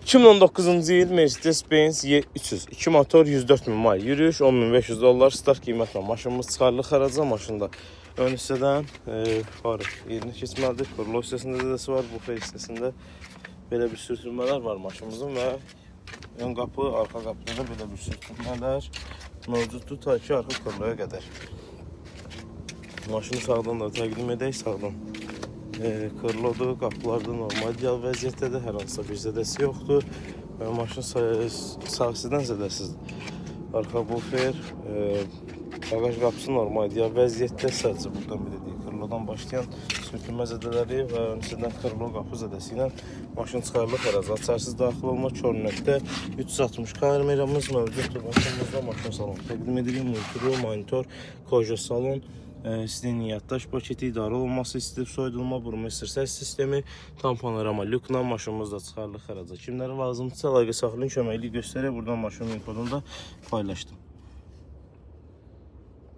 2019-cu il Mercedes-Benz E300 2 motor 104 min mil yürüyüş, 10.500 dollar start qiymətlə maşınımız çıxarılır xəraca. Maşında ön hissədən var, yerini keçməlidir. Korlo hissəsində zədəsi var, bufer hissəsində belə bir sürtülmələr var maşınımızın və ön qapı, arxa qapıda da belə bir sürtülmələr mövcuddur ta ki arxa korloya qədər. Maşını sağdan da təqdim edək, sağdan. Korlodur, qapılar da normal ideal vəziyyətdədir, hər hansısa bir zədəsi yoxdur. Maşın sağ hissədən zədəsizdir. Arxa bufer, bagaj qapısı normal ideal vəziyyətdə, sadəcə buradan belə deyək, korlodan başlayan sürtünmə zədələri və ön hissədən korlo qapı zədəsi ilə maşın çıxarılır xəraca. Açarsız daxil olma, körnəkdə 360 kameramız mövcuddur. Maşınımızda maşın salonu təqdim edirik, monitor, koja salon. Sizin yaddaş paketi, idarə olunması, istif soyudulma, burmester səs sistemi, tam panorama lükla maşınımızda çıxarılır xəraca. Kimlərə lazımdırsa əlaqə saxlayın, köməklik göstərək. Buradan maşının kodunu da paylaşdım.